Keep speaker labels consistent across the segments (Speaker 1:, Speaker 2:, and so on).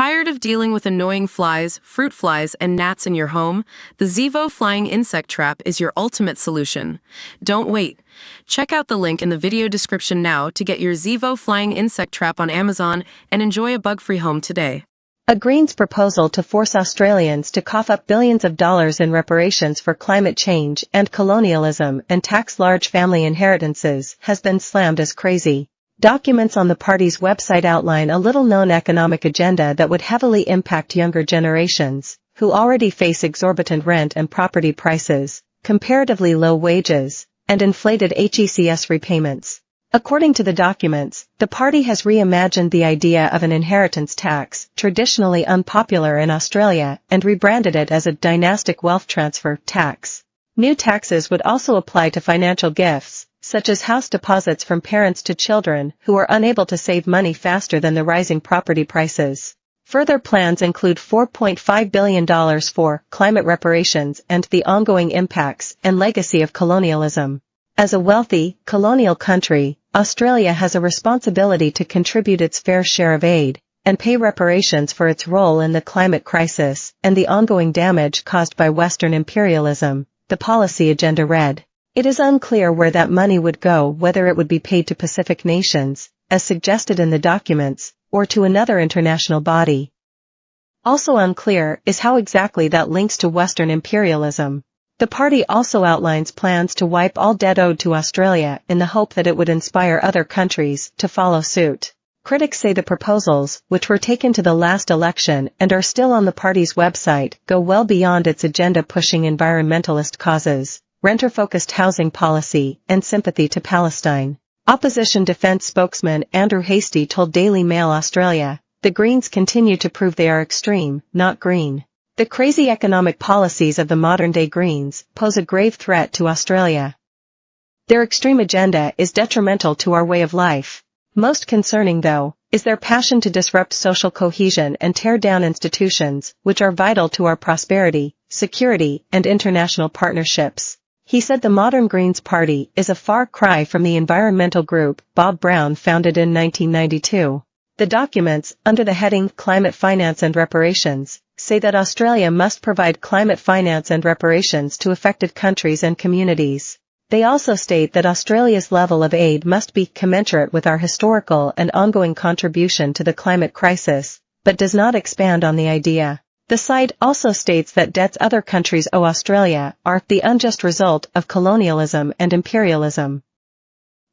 Speaker 1: Tired of dealing with annoying flies, fruit flies, and gnats in your home? The Zevo Flying Insect Trap is your ultimate solution. Don't wait. Check out the link in the video description now to get your Zevo Flying Insect Trap on Amazon and enjoy a bug-free home today.
Speaker 2: A Greens proposal to force Australians to cough up billions of dollars in reparations for climate change and colonialism and tax large family inheritances has been slammed as crazy. Documents on the party's website outline a little-known economic agenda that would heavily impact younger generations, who already face exorbitant rent and property prices, comparatively low wages, and inflated HECS repayments. According to the documents, the party has reimagined the idea of an inheritance tax, traditionally unpopular in Australia, and rebranded it as a dynastic wealth transfer tax. New taxes would also apply to financial gifts, such as house deposits from parents to children who are unable to save money faster than the rising property prices. Further plans include $4.5 billion for climate reparations and the ongoing impacts and legacy of colonialism. As a wealthy, colonial country, Australia has a responsibility to contribute its fair share of aid and pay reparations for its role in the climate crisis and the ongoing damage caused by Western imperialism, the policy agenda read. It is unclear where that money would go, whether it would be paid to Pacific nations, as suggested in the documents, or to another international body. Also unclear is how exactly that links to Western imperialism. The party also outlines plans to wipe all debt owed to Australia in the hope that it would inspire other countries to follow suit. Critics say the proposals, which were taken to the last election and are still on the party's website, go well beyond its agenda pushing environmentalist causes, renter-focused housing policy, and sympathy to Palestine. Opposition defence spokesman Andrew Hastie told Daily Mail Australia, "The Greens continue to prove they are extreme, not green. The crazy economic policies of the modern-day Greens pose a grave threat to Australia. Their extreme agenda is detrimental to our way of life. Most concerning, though, is their passion to disrupt social cohesion and tear down institutions which are vital to our prosperity, security, and international partnerships." He said the modern Greens Party is a far cry from the environmental group Bob Brown founded in 1992. The documents, under the heading Climate Finance and Reparations, say that Australia must provide climate finance and reparations to affected countries and communities. They also state that Australia's level of aid must be commensurate with our historical and ongoing contribution to the climate crisis, but does not expand on the idea. The site also states that debts other countries owe Australia are the unjust result of colonialism and imperialism.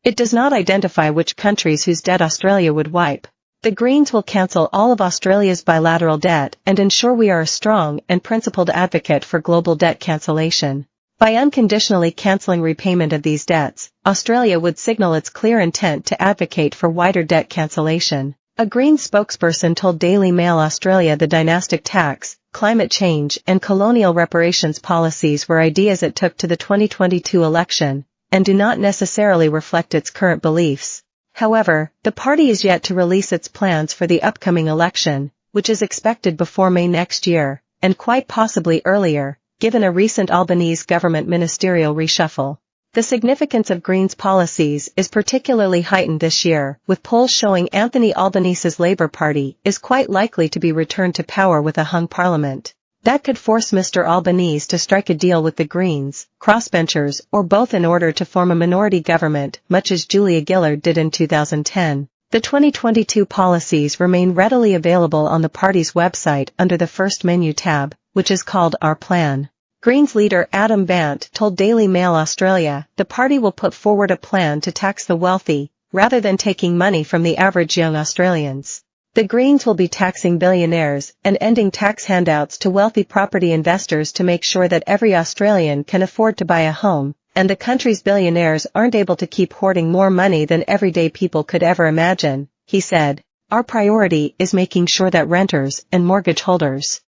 Speaker 2: It does not identify which countries whose debt Australia would wipe. The Greens will cancel all of Australia's bilateral debt and ensure we are a strong and principled advocate for global debt cancellation. By unconditionally cancelling repayment of these debts, Australia would signal its clear intent to advocate for wider debt cancellation. A Greens spokesperson told Daily Mail Australia the dynastic tax, climate change, and colonial reparations policies were ideas it took to the 2022 election, and do not necessarily reflect its current beliefs. However, the party is yet to release its plans for the upcoming election, which is expected before May next year, and quite possibly earlier, given a recent Albanese government ministerial reshuffle. The significance of Greens policies is particularly heightened this year, with polls showing Anthony Albanese's Labour Party is quite likely to be returned to power with a hung parliament. That could force Mr. Albanese to strike a deal with the Greens, crossbenchers, or both in order to form a minority government, much as Julia Gillard did in 2010. The 2022 policies remain readily available on the party's website under the first menu tab, which is called Our Plan. Greens leader Adam Bant told Daily Mail Australia the party will put forward a plan to tax the wealthy, rather than taking money from the average young Australians. The Greens will be taxing billionaires and ending tax handouts to wealthy property investors to make sure that every Australian can afford to buy a home, and the country's billionaires aren't able to keep hoarding more money than everyday people could ever imagine, he said. Our priority is making sure that renters and mortgage holders